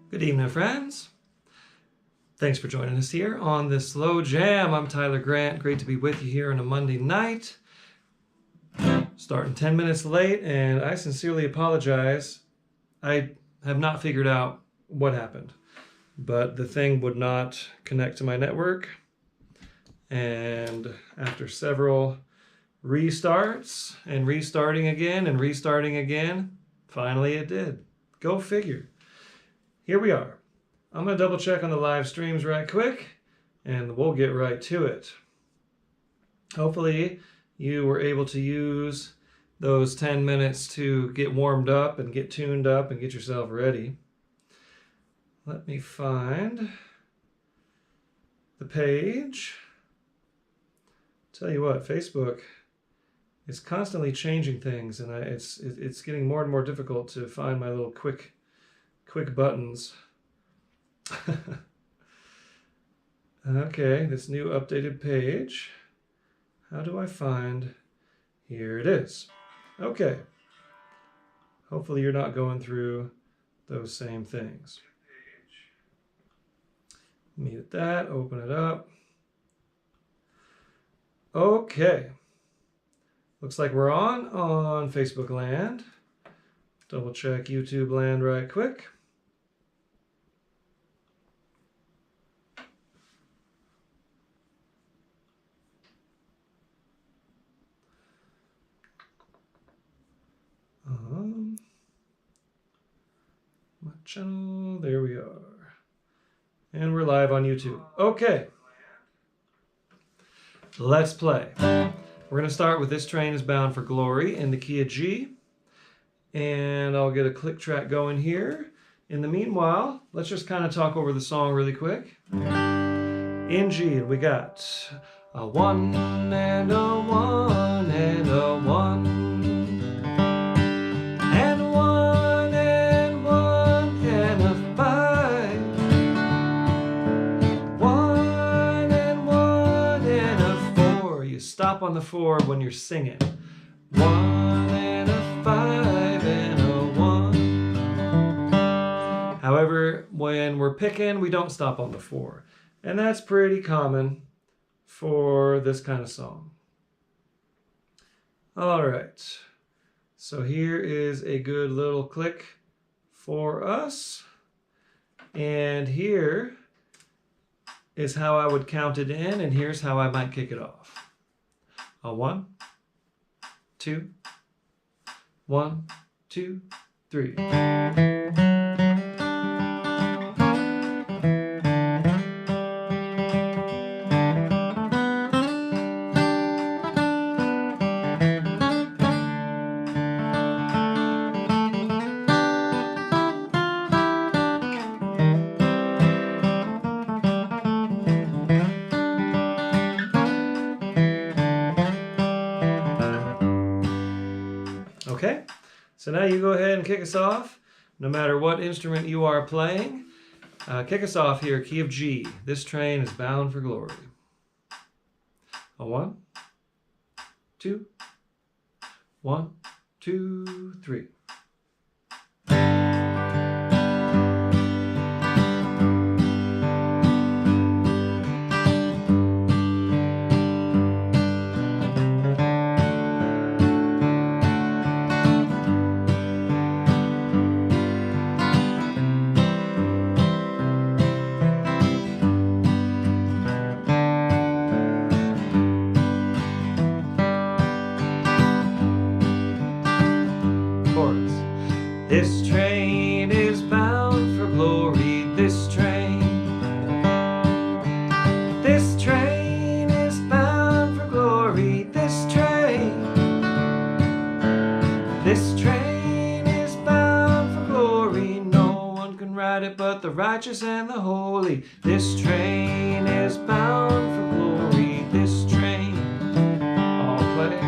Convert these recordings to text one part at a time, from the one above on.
Good evening, friends. Thanks for joining us here on this slow jam. I'm Tyler Grant. Great to be with you here on a Monday night. Starting 10 minutes late, and I sincerely apologize. I have not figured out what happened, but the thing would not connect to my network. And after several restarts and restarting again, finally it did. Go figure. Here we are. I'm going to double check on the live streams right quick, and we'll get right to it. Hopefully you were able to use those 10 minutes to get warmed up and get tuned up and get yourself ready. Let me find the page. Tell you what, Facebook is constantly changing things, and it's getting more and more difficult to find my little quick buttons. Okay, this new updated page. How do I find? Here it is. Okay. Hopefully you're not going through those same things. Mute that, open it up. Okay. Looks like we're on Facebook land. Double check YouTube land right quick. My channel, there we are. And we're live on YouTube. Okay. Let's play. We're going to start with This Train is Bound for Glory in the key of G. And I'll get a click track going here. In the meanwhile, let's just kind of talk over the song really quick. In G, we got a 1 and a 1 and a 1. And 1 and 1 and a 5. 1 and 1 and a 4. You stop on the 4 when you're singing. 1 and a 5 and a 1. However, when we're picking, we don't stop on the 4. And that's pretty common for this kind of song. All right. So here is a good little click for us. And here is how I would count it in, and here's how I might kick it off. A 1, 2, 1, 2, 3. Okay, so now you go ahead and kick us off, no matter what instrument you are playing. Kick us off here, key of G. This train is bound for glory. A 1, 2, 1, 2, 3. This train is bound for glory, this train. This train is bound for glory, this train. This train is bound for glory, no one can ride it but the righteous and the holy. This train is bound for glory, this train. All play.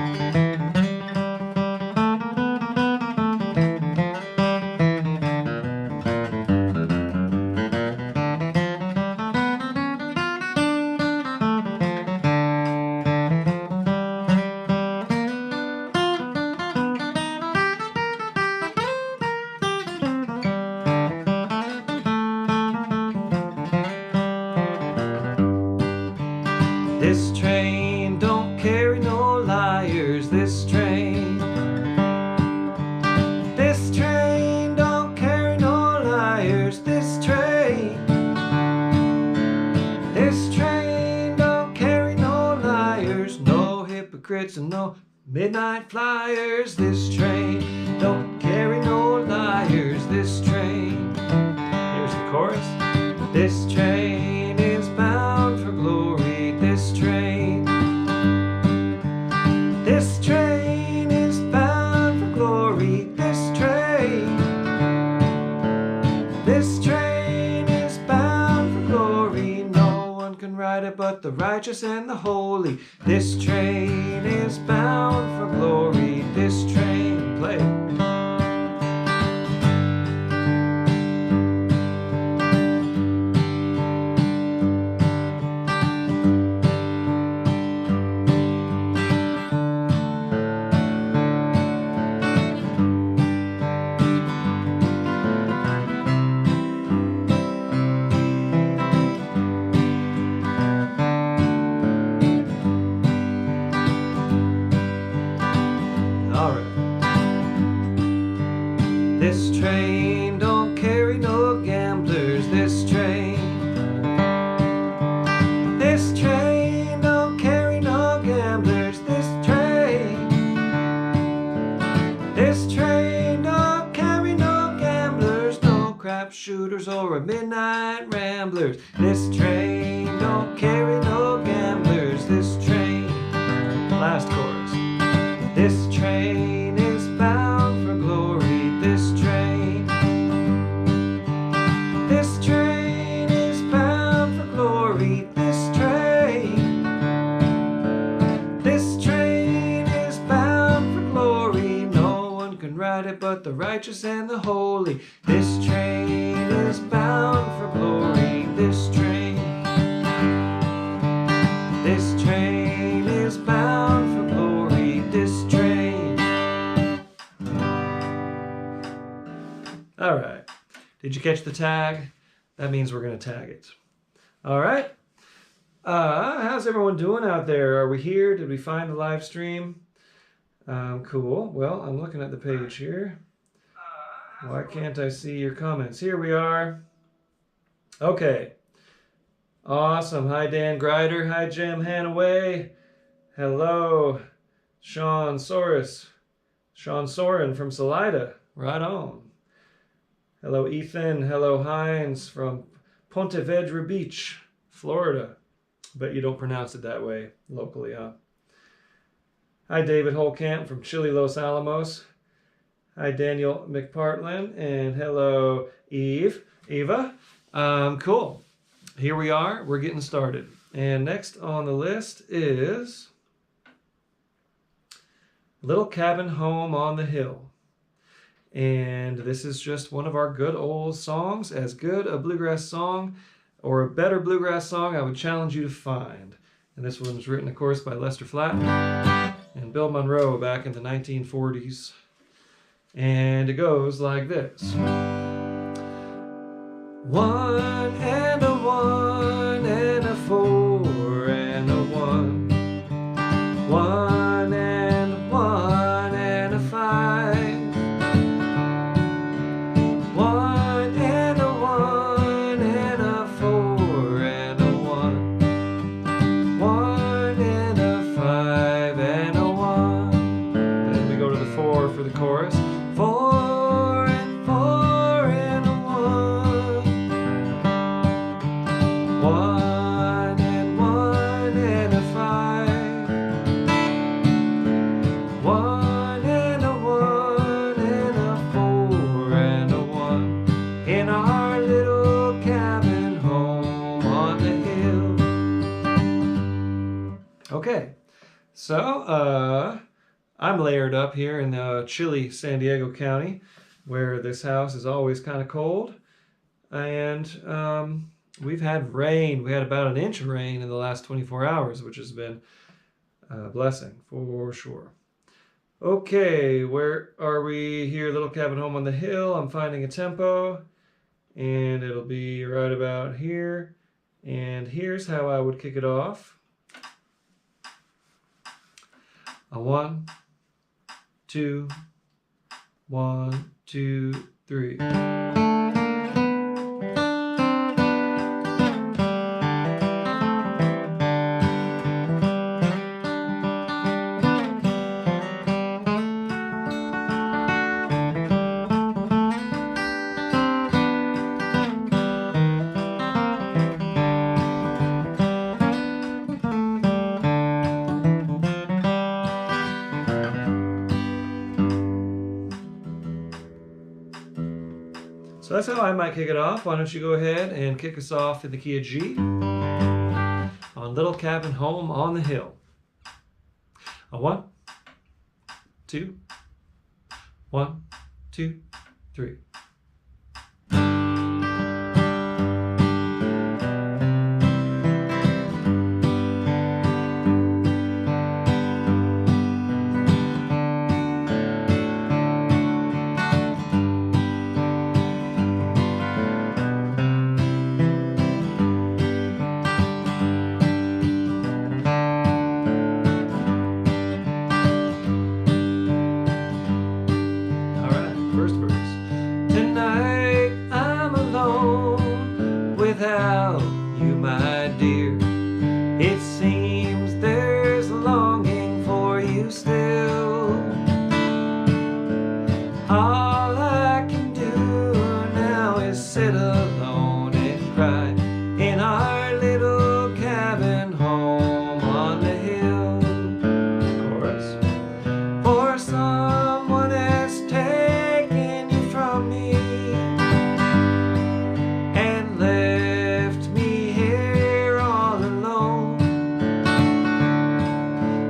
This train don't carry no liars. This train don't carry no liars. This train don't carry no liars. No hypocrites and no midnight flyers. This train don't carry no liars. This train. Here's the chorus. This train is bound for glory. This train is bound for glory. This train is bound for glory. No one can ride it but the righteous and the holy. This train is bound for glory. This train, play it. This train don't carry no gamblers. This train don't carry no gamblers. This train don't carry no gamblers. No crap shooters or midnight ramblers. This train don't carry no gamblers. This train, last chorus. This train is bound for glory. This train is bound for glory. This train is bound for glory. No one can ride it but the righteous and the holy. This train is bound for glory. This train is bound for glory. This train. All right. Did you catch the tag? That means we're going to tag it. All right. How's everyone doing out there? Are we here? Did we find the live stream? Cool. Well, I'm looking at the page here. Why can't I see your comments? Here we are. Okay. Awesome. Hi, Dan Grider. Hi, Jim Hanaway. Hello, Sean Soren from Salida. Right on. Hello, Ethan. Hello, Hines from Ponte Vedra Beach, Florida. Bet you don't pronounce it that way locally, huh? Hi, David Holcamp from Chile, Los Alamos. Hi, Daniel McPartland. And hello, Eva. Cool. Here we are. We're getting started. And next on the list is Little Cabin Home on the Hill. And this is just one of our good old songs. As good a bluegrass song or a better bluegrass song I would challenge you to find. And this one was written, of course, by Lester Flatt and Bill Monroe back in the 1940s. And it goes like this. 1 and a 1 and a 4 and a 1. 1 and a 1 and a 5. 1 and a 1 and a 4 and a 1. 1 and a 5 and a 1. Then we go to the 4 for the chorus. 4 and 4 and a 1. 1 and 1 and a 5. 1 and a 1 and a 4 and a 1. In our little cabin home on the hill. Okay, so I'm layered up here in chilly San Diego County, where this house is always kind of cold, and we've had rain. We had about an inch of rain in the last 24 hours, which has been a blessing for sure. Okay, where are we here? Little Cabin Home on the Hill. I'm finding a tempo, and it'll be right about here. And here's how I would kick it off. A 1, 2, 1, 2, 3. So that's how I might kick it off. Why don't you go ahead and kick us off in the key of G on Little Cabin Home on the Hill. A 1, 2, 1, 2, 3. First verse. Tonight I'm alone without you, my dear. It seems there's a longing for you still. All I can do now is sit alone and cry in our little cabin home on the hill. Chorus. For someone has taken you from me and left me here all alone.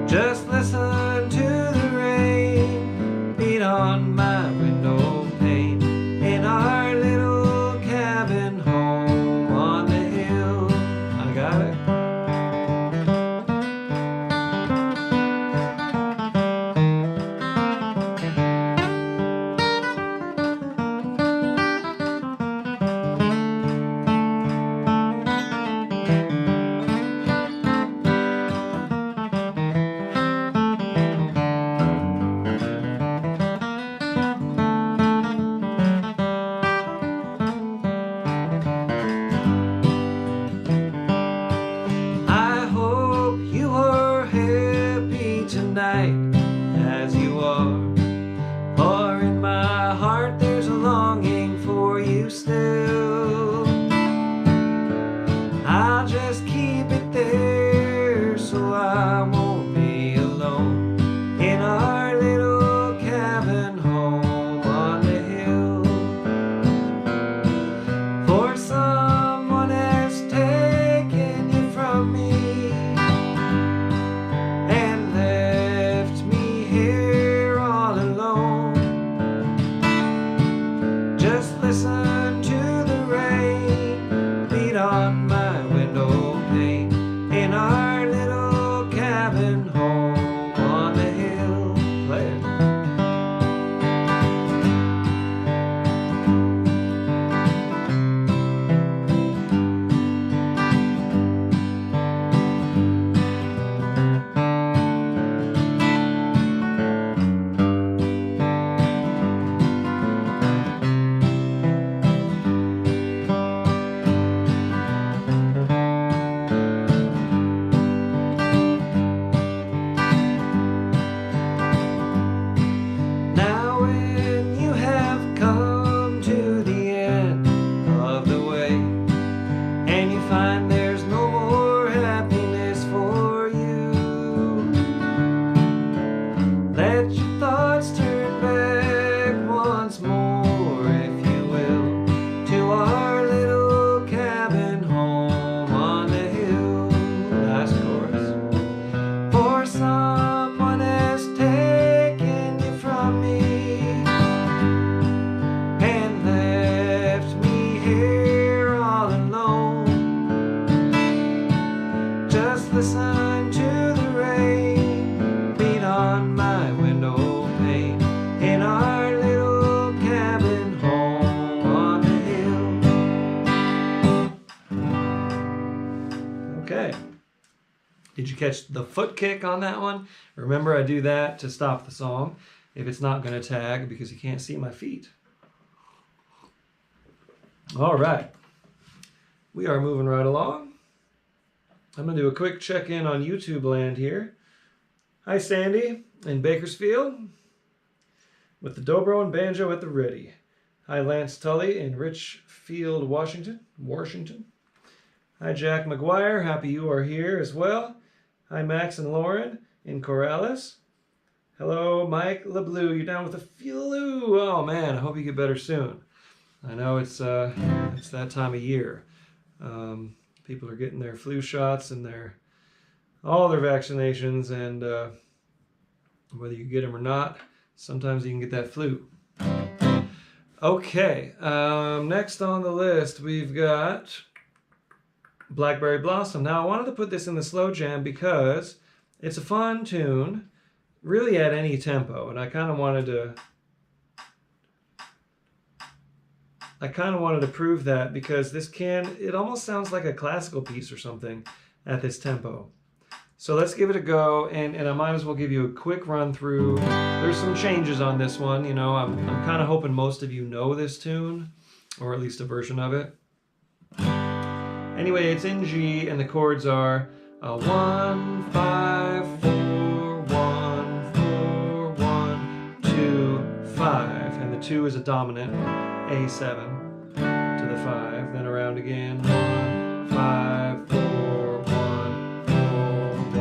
Just listen to the rain beat on my window pane in our little cabin home on the hill. I got it. I hope you are happy tonight as you are, for in my heart there's a longing for you still. I'll just keep it there so I won't be alone in our little cabin home on the hill. For someone has taken you from me and left me here all alone. Just listen to the Did you catch the foot kick on that one? Remember, I do that to stop the song if it's not going to tag because you can't see my feet. All right. We are moving right along. I'm going to do a quick check-in on YouTube land here. Hi, Sandy in Bakersfield with the dobro and banjo at the ready. Hi, Lance Tully in Richfield, Washington. Hi, Jack McGuire. Happy you are here as well. Hi, Max and Lauren in Corrales. Hello, Mike LeBlue. You're down with the flu. Oh, man. I hope you get better soon. I know it's that time of year. People are getting their flu shots and all their vaccinations, and whether you get them or not, sometimes you can get that flu. Okay, next on the list we've got Blackberry Blossom. Now I wanted to put this in the slow jam because it's a fun tune, really at any tempo, and I kind of wanted to prove that because it almost sounds like a classical piece or something at this tempo. So let's give it a go, and I might as well give you a quick run through. There's some changes on this one, you know. I'm kind of hoping most of you know this tune, or at least a version of it. Anyway, it's in G, and the chords are 1, 5, 4, 1, 4, 1, 2, 5, and the 2 is a dominant, A7 to the 5, then around again, 1, 5, 4, 1, 4,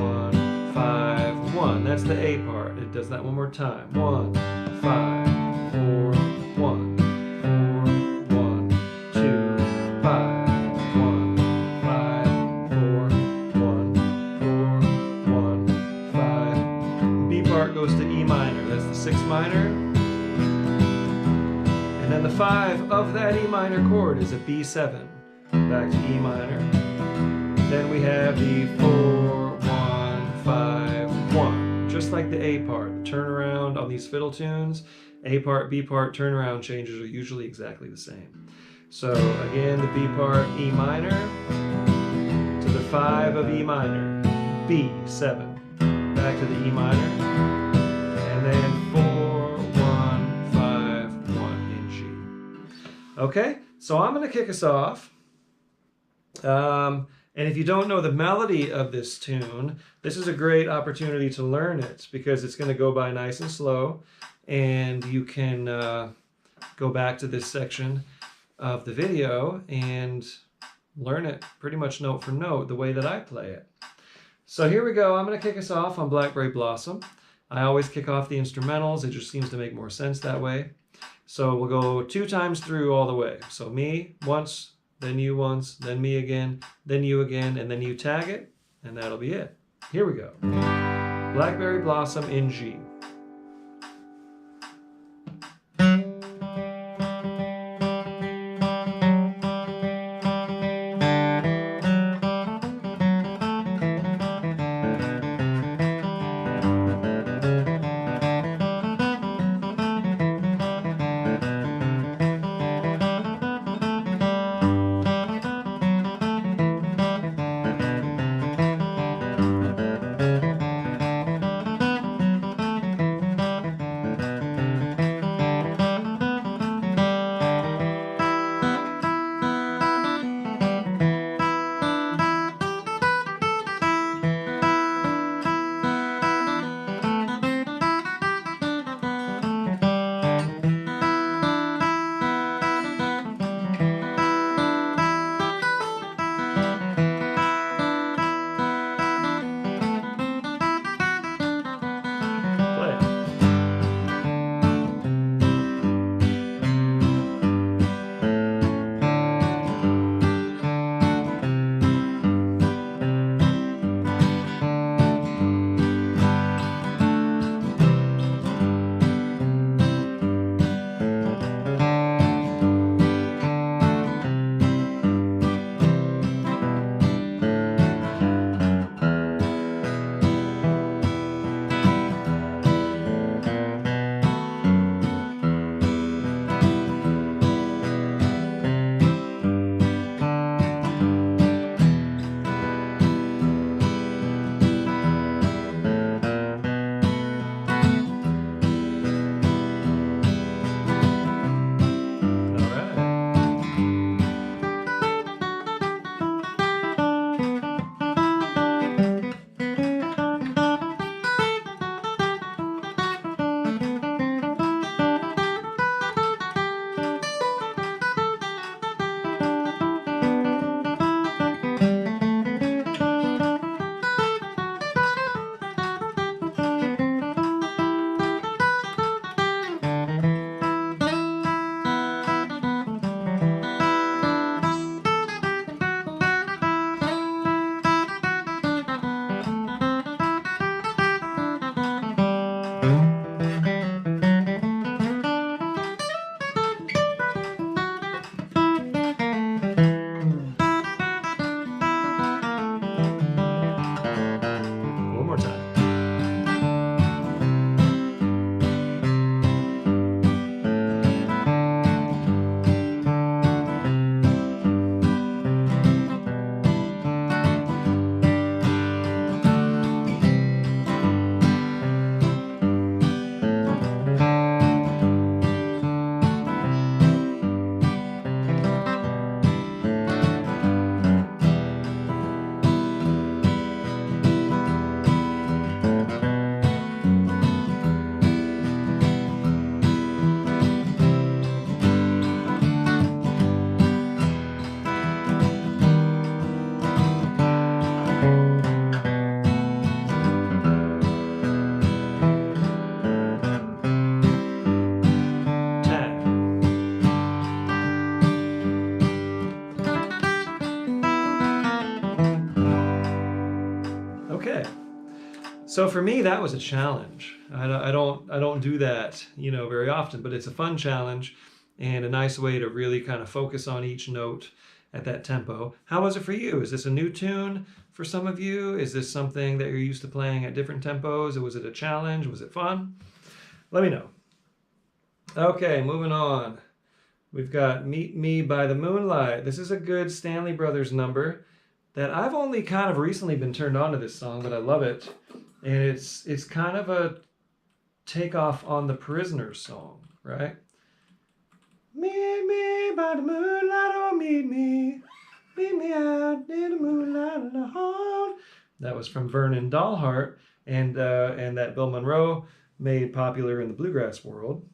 1, 5, 1. That's the A part. It does that one more time. 1, 5, 4, 1, 4, 1, 2, 5. Goes to E minor. That's the 6 minor. And then the 5 of that E minor chord is a B7. Back to E minor. Then we have the 4, 1, 5, 1. Just like the A part. The turnaround on these fiddle tunes, A part, B part, turnaround changes are usually exactly the same. So again, the B part, E minor, to the 5 of E minor, B7. Back to the E minor. And then 4, 1, 5, 1 in G. Okay, so I'm going to kick us off. And if you don't know the melody of this tune, this is a great opportunity to learn it because it's going to go by nice and slow. And you can go back to this section of the video and learn it pretty much note for note the way that I play it. So here we go. I'm going to kick us off on Blackberry Blossom. I always kick off the instrumentals. It just seems to make more sense that way. So we'll go 2 times through all the way. So me once, then you once, then me again, then you again, and then you tag it, and that'll be it. Here we go. Blackberry Blossom in G. So for me, that was a challenge. I don't do that, very often, but it's a fun challenge and a nice way to really kind of focus on each note at that tempo. How was it for you? Is this a new tune for some of you? Is this something that you're used to playing at different tempos? Or was it a challenge? Was it fun? Let me know. Okay, moving on. We've got Me By The Moonlight. This is a good Stanley Brothers number that I've only kind of recently been turned on to this song, but I love it. And it's kind of a takeoff on the Prisoners song, right? Meet me by the moonlight, oh meet me out in the moonlight alone. That was from Vernon Dalhart, and that Bill Monroe made popular in the bluegrass world.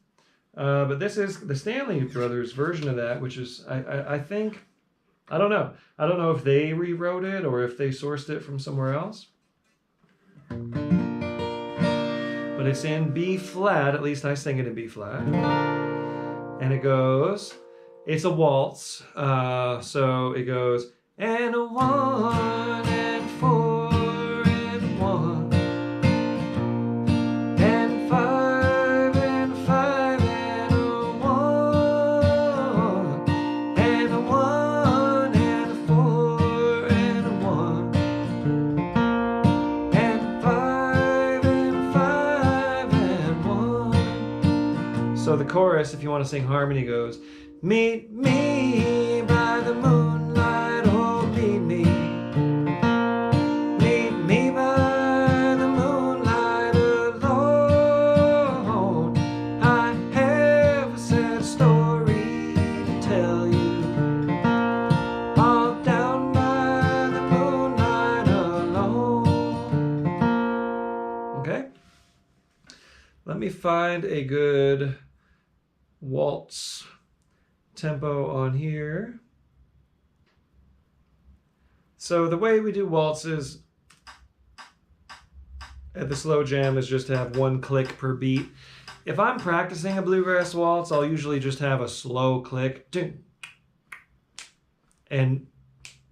But this is the Stanley Brothers version of that, which is, I think, I don't know. I don't know if they rewrote it or if they sourced it from somewhere else. But it's in B flat, at least I sing it in B flat. And it goes, it's a waltz, so it goes, and a 1 and 4 and 1 and 5 and 5 and a 1 and a 1 and a 4 and a 1 and 5 and 5 and 1. So the chorus, if you want to sing harmony, goes, meet me by the moonlight, oh meet me. Meet me by the moonlight alone. I have a sad story to tell you, all down by the moonlight alone. Okay? Let me find a good waltz tempo on here. So the way we do waltzes at the slow jam is just to have 1 click per beat. If I'm practicing a bluegrass waltz, I'll usually just have a slow click and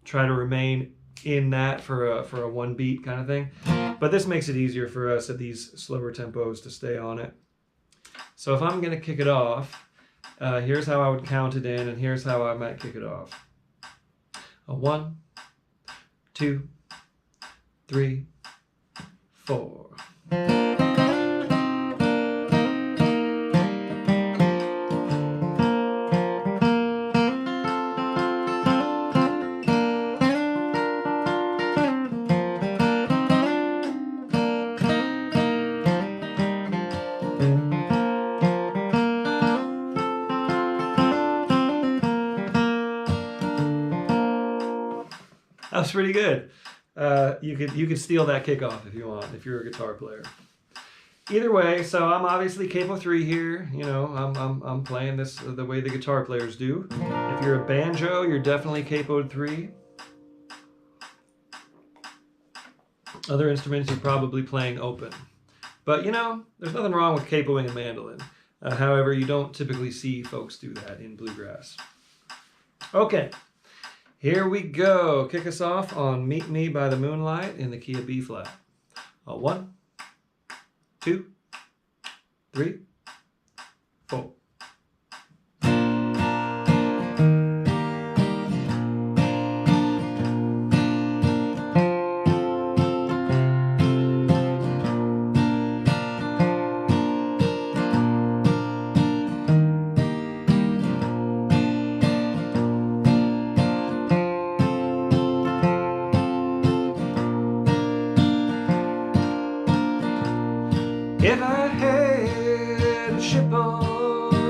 try to remain in that for a 1 beat kind of thing. But this makes it easier for us at these slower tempos to stay on it. So if I'm going to kick it off, here's how I would count it in, and here's how I might kick it off. A 1, 2, 3, 4. That was pretty good. You could steal that kickoff if you want, if you're a guitar player. Either way, so I'm obviously capo 3 here. I'm playing this the way the guitar players do. If you're a banjo, you're definitely capoed 3. Other instruments, you're probably playing open. But there's nothing wrong with capoing a mandolin. However, you don't typically see folks do that in bluegrass. Okay. Here we go. Kick us off on Meet Me by the Moonlight in the key of B flat. 1, 2, 3, 4. If I had a ship on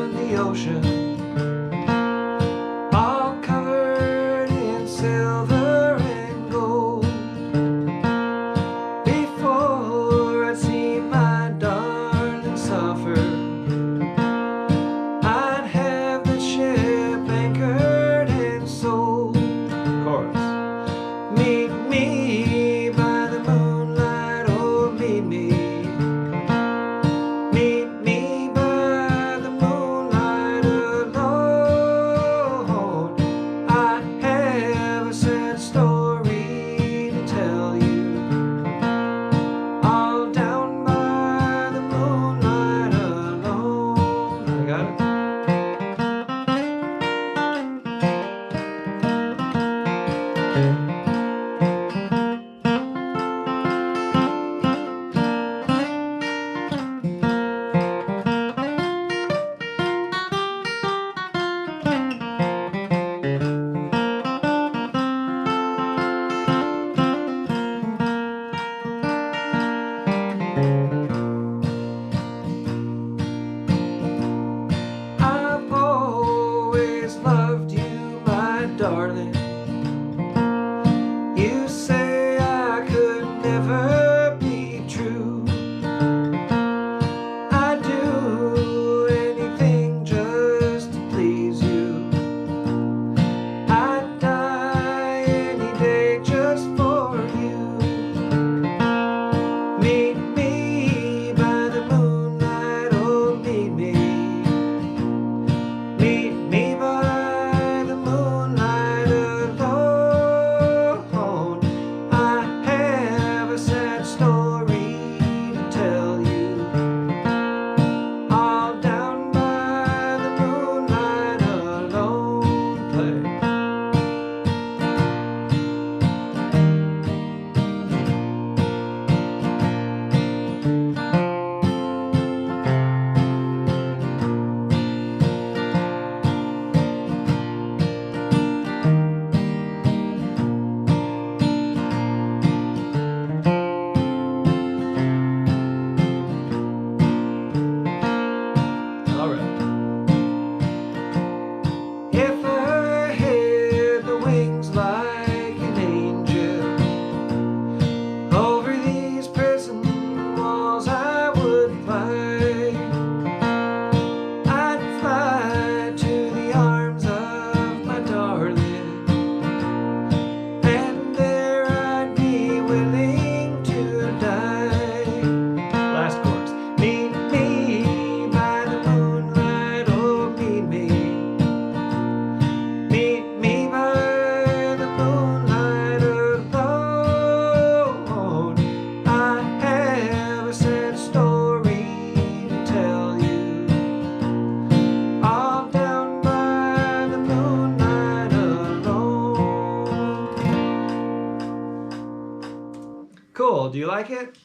Cool. Do you like it?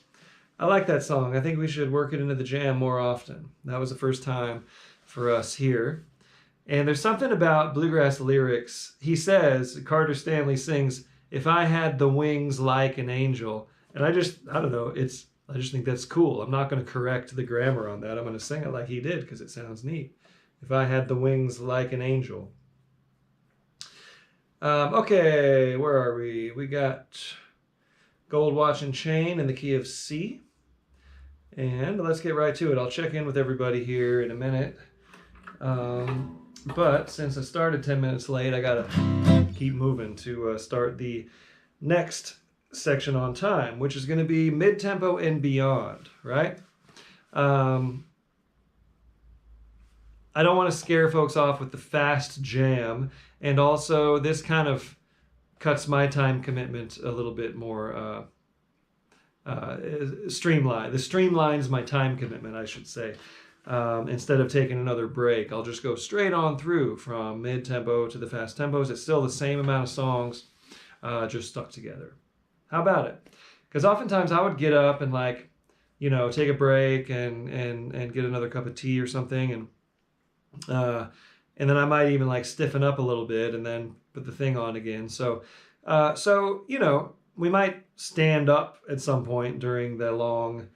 I like that song. I think we should work it into the jam more often. That was the first time for us here. And there's something about bluegrass lyrics. He says, Carter Stanley sings, "If I had the wings like an angel." And I don't know, I just think that's cool. I'm not going to correct the grammar on that. I'm going to sing it like he did because it sounds neat. If I had the wings like an angel. Okay, where are we? We got Gold Watch and Chain in the key of C. And let's get right to it. I'll check in with everybody here in a minute. But since I started 10 minutes late, I gotta keep moving to start the next section on time, which is going to be mid-tempo and beyond, right? I don't want to scare folks off with the fast jam, and also this kind of cuts my time commitment a little bit more streamlined. This streamlines my time commitment, I should say. Instead of taking another break, I'll just go straight on through from mid-tempo to the fast tempos. It's still the same amount of songs, just stuck together. How about it? Because oftentimes I would get up and take a break and get another cup of tea or something, and then I might even stiffen up a little bit and then put the thing on again. So we might stand up at some point during the long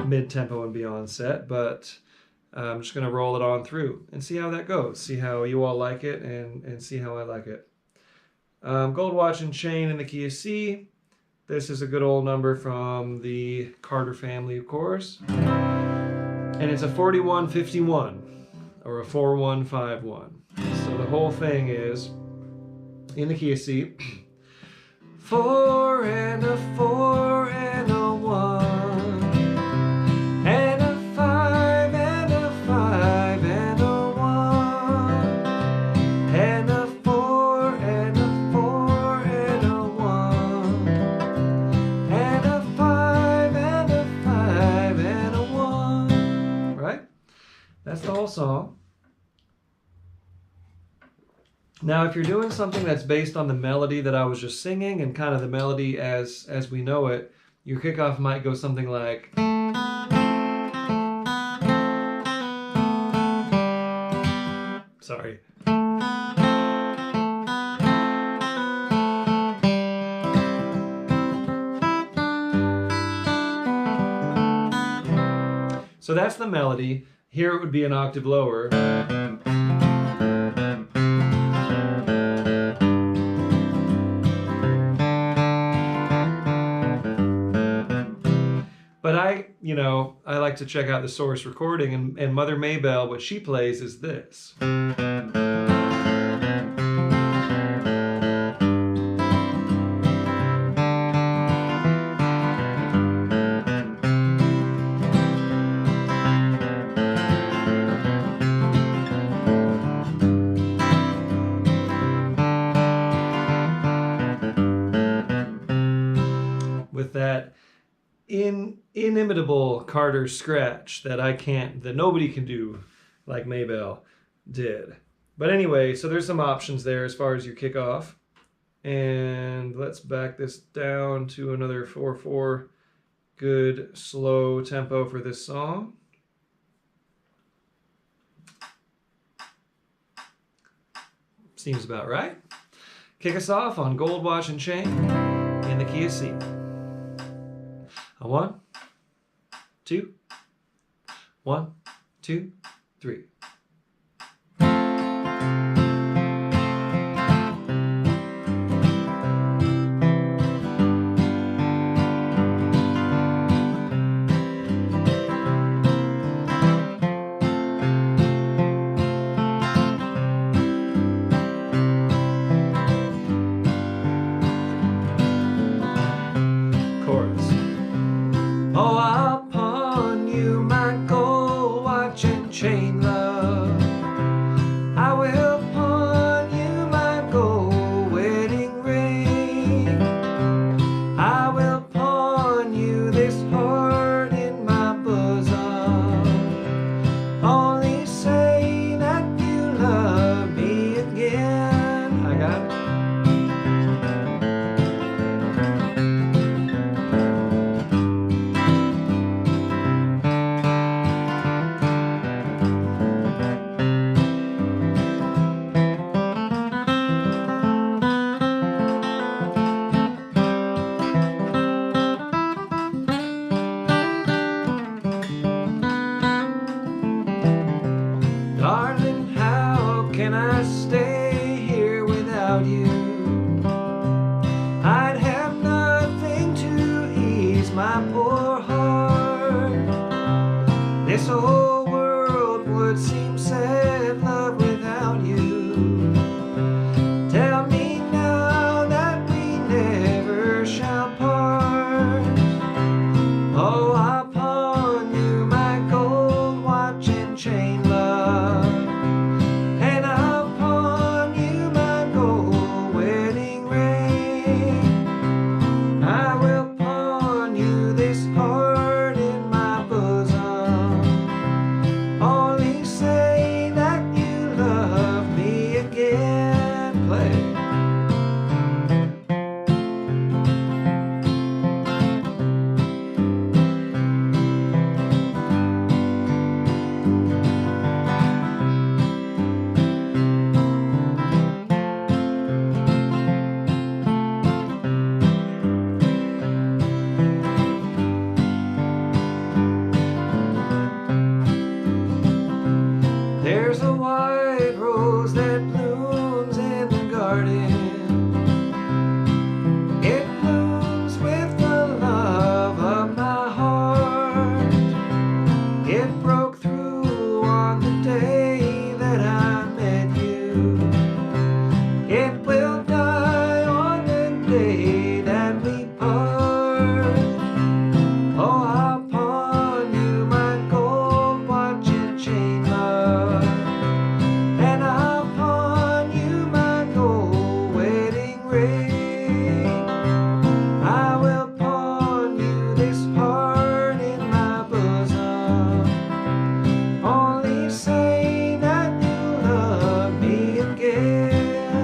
mid-tempo and beyond set, but I'm just going to roll it on through and see how that goes. See how you all like it and see how I like it. Gold Watch and Chain in the key of C. This is a good old number from the Carter family, of course. And it's a 4151 or a 4151. So the whole thing is in the key of C. 4 and a 4 and a 1 and a 5 and a 5 and a 1 and a 4 and a 4 and a 1 and a 5 and a 5 and a 1. Right? That's the whole song. Now, if you're doing something that's based on the melody that I was just singing and kind of the melody as we know it, your kickoff might go something like... Sorry. So that's the melody. Here it would be an octave lower. But I like to check out the source recording, and Mother Maybelle, what she plays is this. With that inimitable Carter scratch that nobody can do like Maybelle did. But anyway, so there's some options there as far as your kickoff. And let's back this down to another 4/4. Good slow tempo for this song. Seems about right. Kick us off on Gold Watch and Chain in the key of C. A 1, 2, 1, 2, 3. Oh, I'll pawn you my gold watch and chain, love. I will pawn you my gold wedding ring. I will pawn you this heart in my bosom. Only say that you love me again. I got it. Darling, how can I stay here without you? I'd have nothing to ease my poor heart. This whole world would seem sad, love, without you. Tell me now that we never shall part. Oh, I'll pawn you my gold watch and chain, love. And I'll pawn you my gold wedding ring. I will pawn you this heart in my bosom. Only say that you love me again. Play. There's a white rose that blooms in the garden. It blooms with the love of my heart. It broke through on the day that I met you. It will die on the day that we part. Oh, I'll pawn you my gold watch and chain, love. And I'll pawn you my gold wedding ring. I will pawn you this heart in my bosom. Only say that you love me again.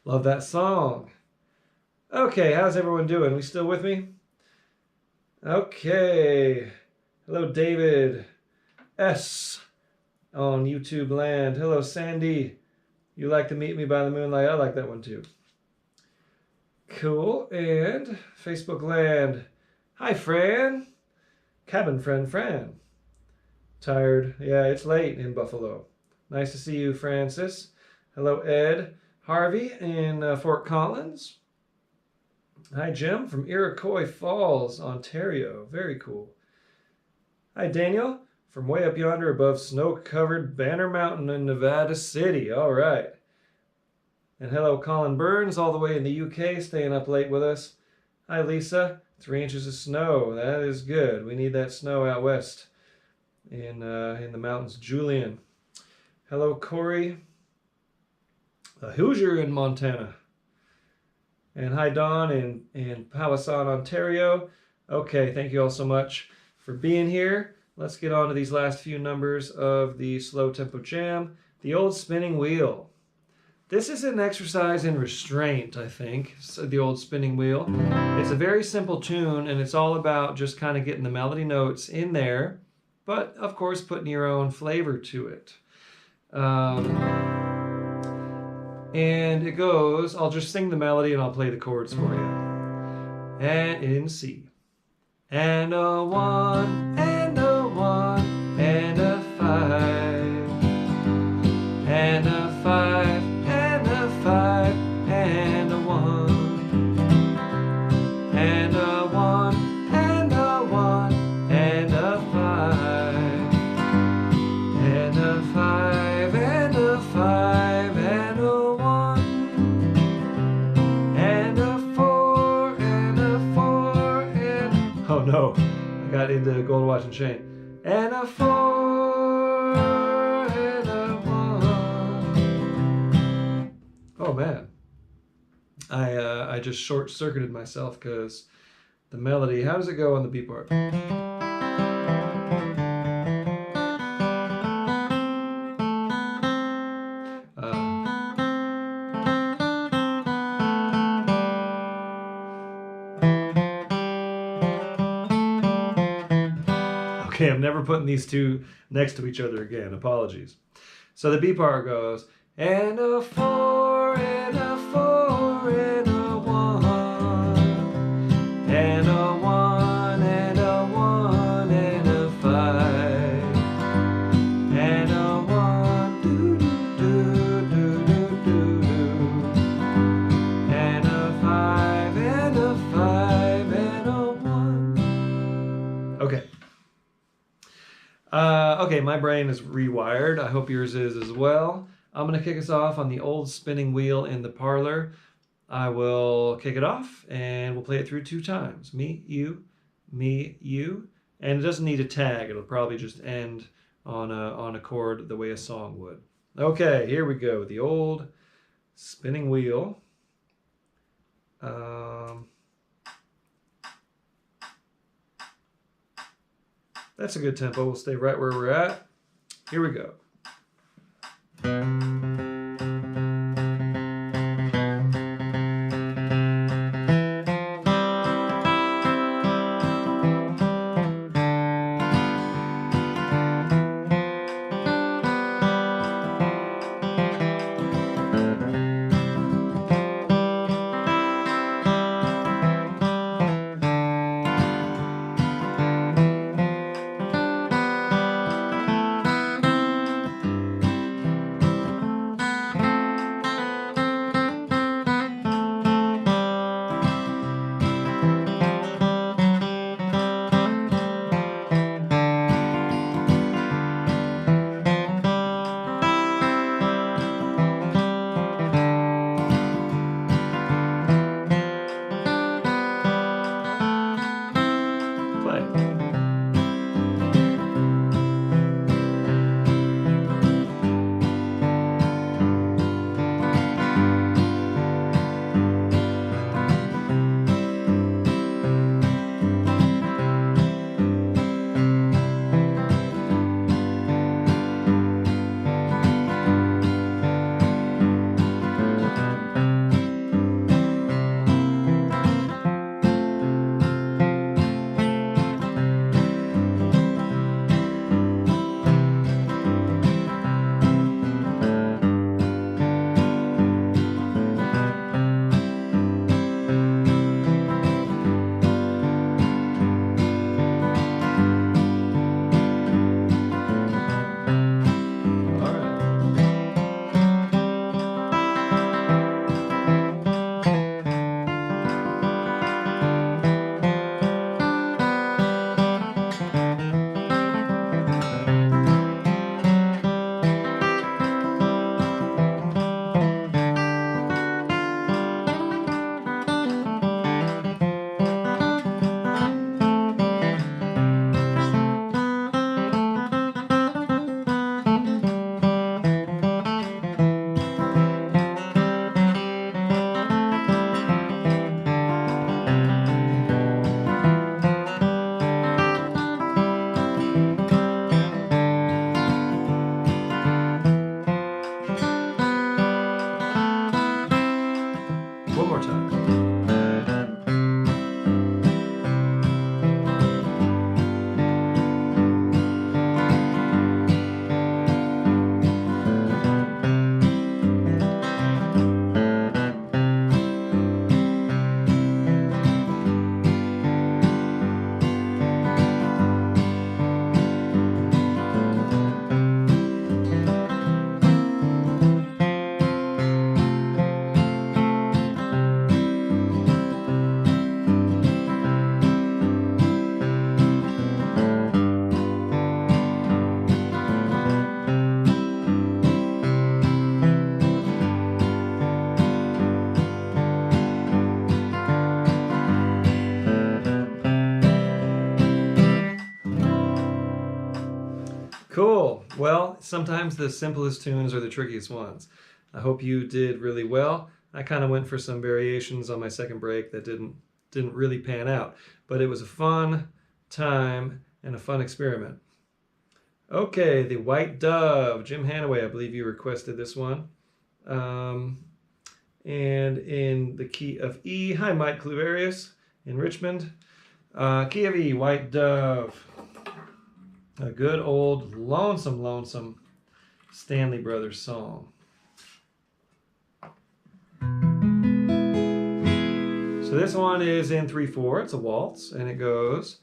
Love that song. Okay, how's everyone doing? We still with me? Okay. Hello, David S. on YouTube land. Hello, Sandy. You like to meet me by the moonlight? I like that one too. Cool. And Facebook land. Hi, Fran. Cabin friend, Fran. Tired. Yeah, it's late in Buffalo. Nice to see you, Francis. Hello, Ed. Harvey in Fort Collins. Hi, Jim from Iroquois Falls, Ontario. Very cool. Hi, Daniel from way up yonder above snow-covered Banner Mountain in Nevada City. All right. And hello, Colin Burns, all the way in the UK, staying up late with us. Hi, Lisa. 3 inches of snow. That is good. We need that snow out west in the mountains. Julian. Hello, Corey. A Hoosier in Montana. And hi, Dawn in Palisade, Ontario. Okay, thank you all so much for being here. Let's get on to these last few numbers of the slow tempo jam. The Old Spinning Wheel. This is an exercise in restraint, I think, so the Old Spinning Wheel. It's a very simple tune, and it's all about just kind of getting the melody notes in there, but of course putting your own flavor to it. And it goes, I'll just sing the melody and I'll play the chords for you. And in C. And a 1, and a 1, and a 5. And a 5, and a 5, and a 1. And a 1, and a 1, and a 5. And a 5, and a 5, and a oh no, I got into Gold Watch and Chain. And a 4 and a 1. Oh man, I just short-circuited myself because the melody. How does it go on the B part? Okay, I'm never putting these two next to each other again. Apologies. So the B part goes, and a 4, and a 4, and a 1, and a 1, and a 1, and a 5, and a 1, do do do do do do, and a 5, and a 5, and a 1. Okay. Okay, my brain is rewired. I hope yours is as well. I'm going to kick us off on the Old Spinning Wheel in the parlor. I will kick it off and we'll play it through 2 times. Me, you, and it doesn't need a tag. It'll probably just end on a chord the way a song would. Okay, here we go. The Old Spinning Wheel. That's a good tempo. We'll stay right where we're at. Here we go. Cool. Well, sometimes the simplest tunes are the trickiest ones. I hope you did really well. I kind of went for some variations on my second break that didn't really pan out, but it was a fun time and a fun experiment. Okay, the White Dove, Jim Hanaway, I believe you requested this one. And in the key of E, hi Mike Cluverius in Richmond. Key of E, White Dove. A good old lonesome Stanley Brothers song. So this one is in 3/4. It's a waltz, and it goes,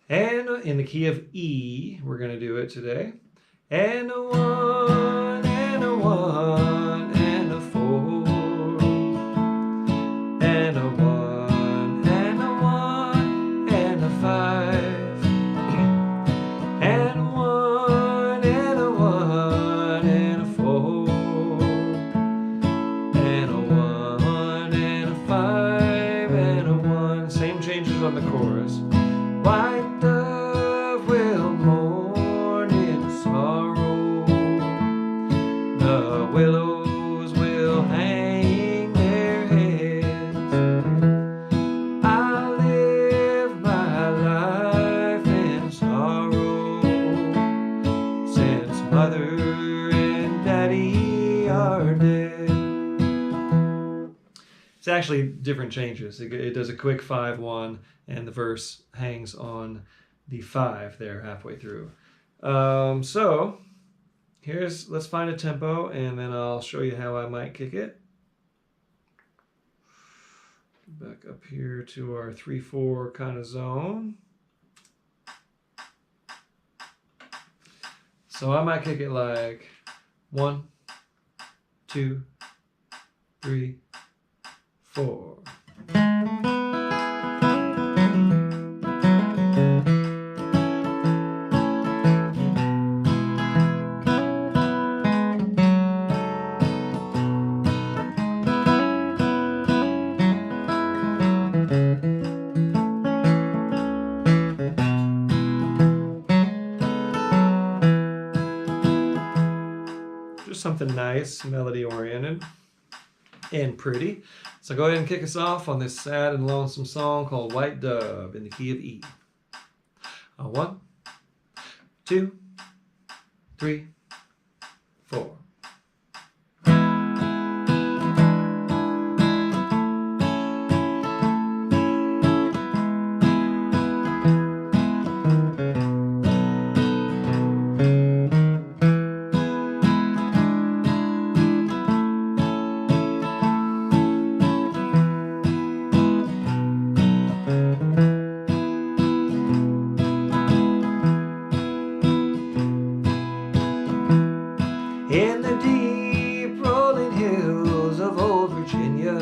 and in the key of E, we're going to do it today. And a 1, and a 1, and a 4, and a 1, and a 1, and a 5. On the chorus. White dove will mourn in sorrow, the willows will hang their heads. I live my life in sorrow, since mother and daddy are dead. It's actually different changes. It does a quick 5-1, and the verse hangs on the 5 there halfway through. So let's find a tempo, and then I'll show you how I might kick it. Back up here to our 3/4 kind of zone. So I might kick it like 1, 2, 3, 4. Just something nice, melody oriented and pretty. So go ahead and kick us off on this sad and lonesome song called White Dove in the key of E. 1, 2, 3, 4. In the deep rolling hills of old Virginia,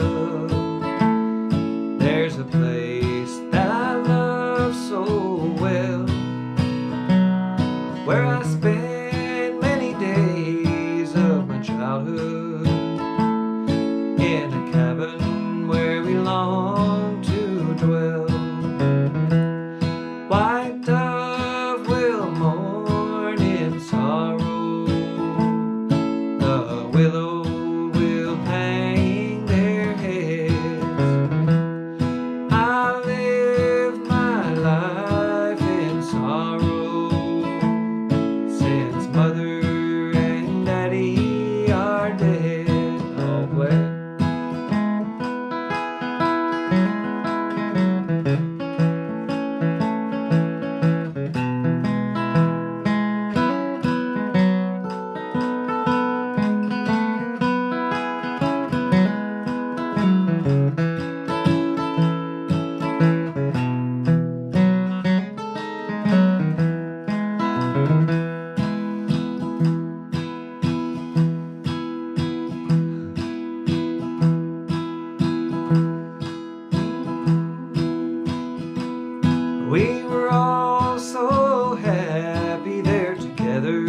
there's a place that I love so well, where I spent many days of my childhood, in a cabin where we long to dwell. White dove will mourn in sorrow, the willow will hang their heads. I live my life in sorrow, since mother and daddy are dead. I'll play. We were all so happy there together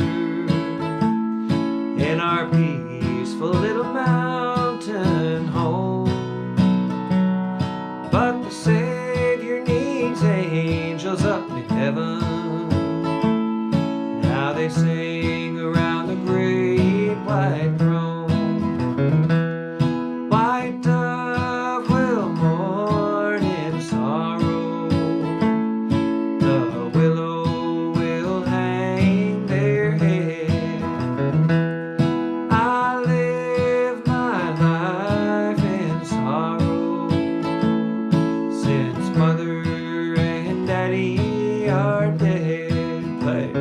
in our peaceful little mountain home. But the Savior needs angels up in heaven. Now how they sing around the great white throne. White dove will mourn in sorrow, the willow will hang their head. I live my life in sorrow, since mother and daddy are dead. Play.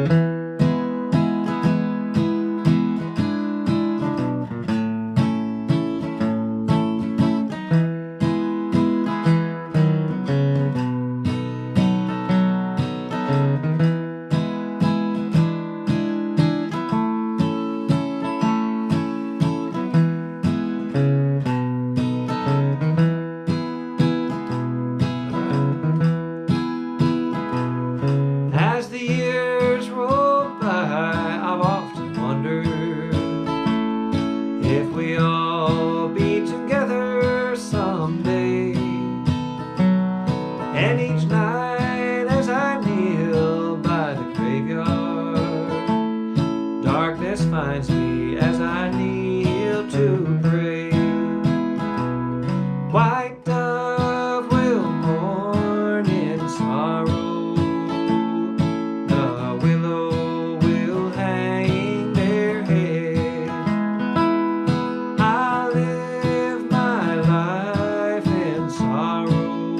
As the years roll by, I've often wondered if we all be together someday. And each night as I kneel by the graveyard, darkness finds me as I kneel to pray. White dove will mourn in sorrow, the willow will hang their head. I live my life in sorrow,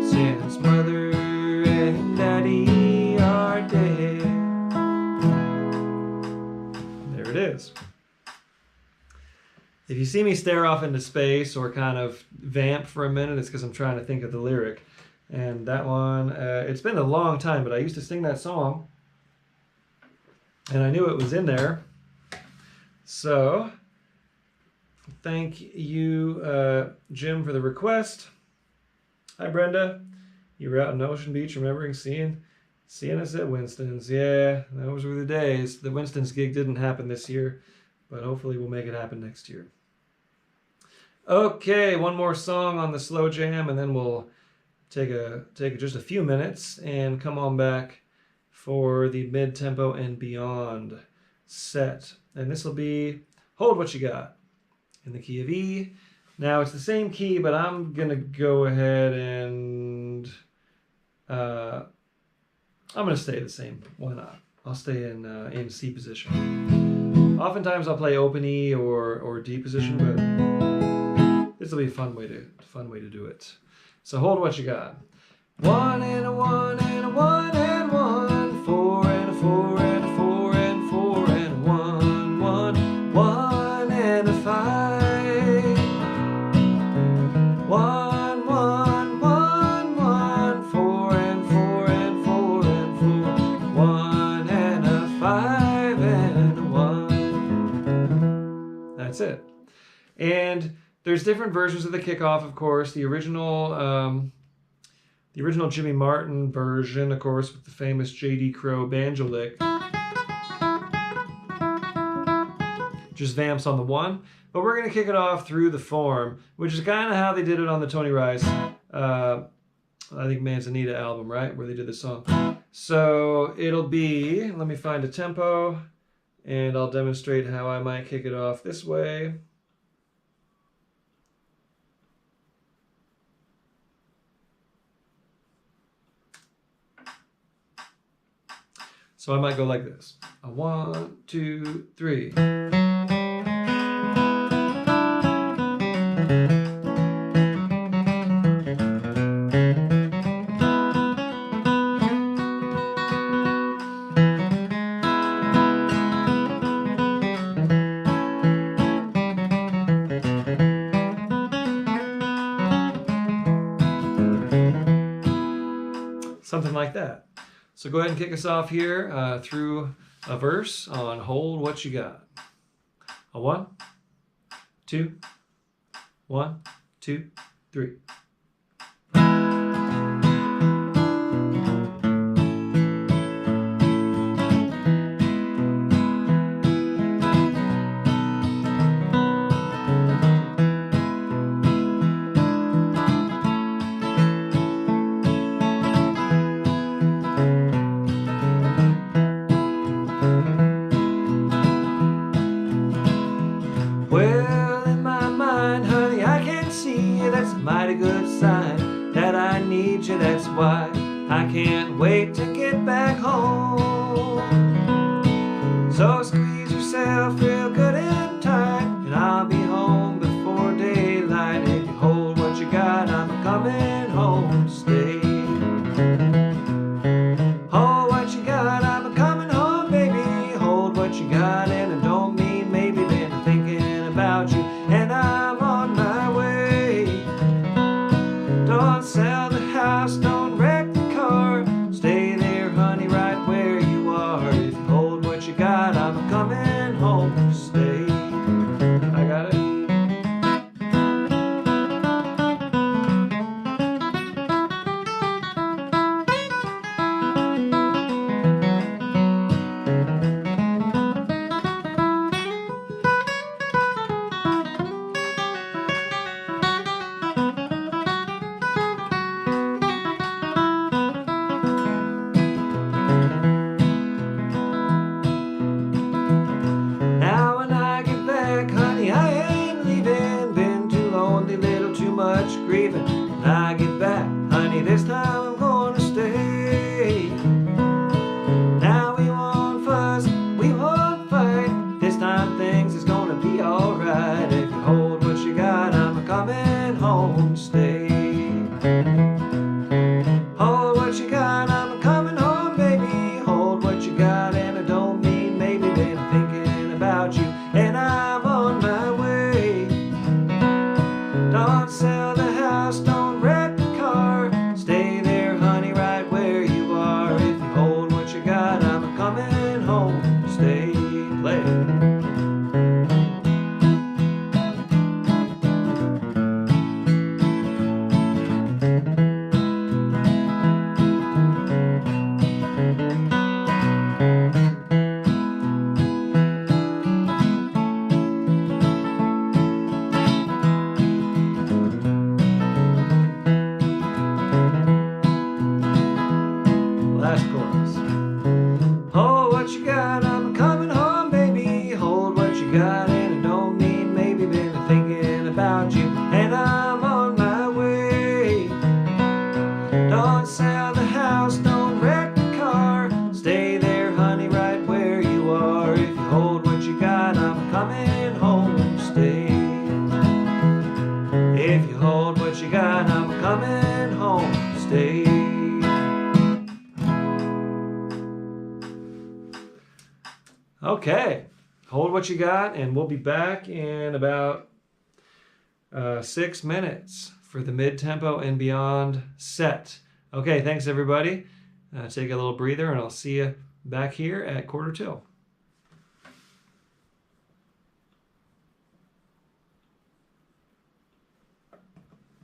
since mother and daddy are dead. There it is. If you see me stare off into space or kind of vamp for a minute, it's because I'm trying to think of the lyric. And that one, it's been a long time, but I used to sing that song, and I knew it was in there. So, thank you, Jim, for the request. Hi, Brenda. You were out in Ocean Beach, remembering seeing us at Winston's. Yeah, those were the days. The Winston's gig didn't happen this year, but hopefully we'll make it happen next year. Okay, one more song on the slow jam, and then we'll take just a few minutes and come on back for the mid-tempo and beyond set. And this will be Hold What You Got in the key of E. Now it's the same key, but I'm gonna go ahead and I'm gonna stay the same. Why not? I'll stay in C position. Oftentimes I'll play open E or D position, but this will be a fun way to do it. So hold what you got. 1 and a 1 and a 1 and 1, 4 and a 4 and a 4 and 4 and a 1, 1, 1 and a 5. 1, 1, 1, 1, 4 and 4 and 4 and 4, 1 and a 5 and a 1. That's it. And there's different versions of the kickoff, of course. The original Jimmy Martin version, of course, with the famous J.D. Crowe banjo lick, just vamps on the 1. But we're going to kick it off through the form, which is kind of how they did it on the Tony Rice, I think Manzanita album, right? Where they did the song. So it'll be, let me find a tempo, and I'll demonstrate how I might kick it off this way. So I might go like this. 1, 2, 3. Something like that. So go ahead and kick us off here through a verse on Hold What You Got. A 1, 2, 1, 2, 3. I can't wait to get back home. So squeeze yourself real good and tight, and I'll be home before daylight. If you hold what you got, I'm coming home to stay. Hold what you got, I'm coming home, baby. Hold what you got, and I don't mean maybe. Been thinking about you, and I'm on my way. Don't sell the house, don't wreck the car. Stay there, honey, right where you are. If you hold what you got, I'm coming home to stay. I got it. Now when I get back, honey, I ain't leaving. Been too lonely, little too much grieving. When I get back, honey, this time I'm gonna stay. Now we won't fuss, we won't fight. This time things is gonna be alright. If you hold what you got, I'm coming home to stay. Hold what you got, I'm coming home, baby. Hold what you got, and I don't mean maybe. Been thinking about you, and I'm on my way. Don't sell the house, don't wreck the car. Stay there, honey, right where you are. If you hold what you got, I'm coming home to stay. Play. Last chorus. Hold what you got, I'm coming home, baby. Hold what you got, and I don't mean maybe. Been thinking about you, and I'm on my way. Don't sell the house, don't wreck the car. Stay there, honey, right where you are. If you hold what you got, I'm coming home to stay. If you hold what you got, I'm coming home to stay. Okay, hold what you got, and we'll be back in about 6 minutes for the mid-tempo and beyond set. Okay, thanks everybody. Take a little breather, and I'll see you back here at 1:45.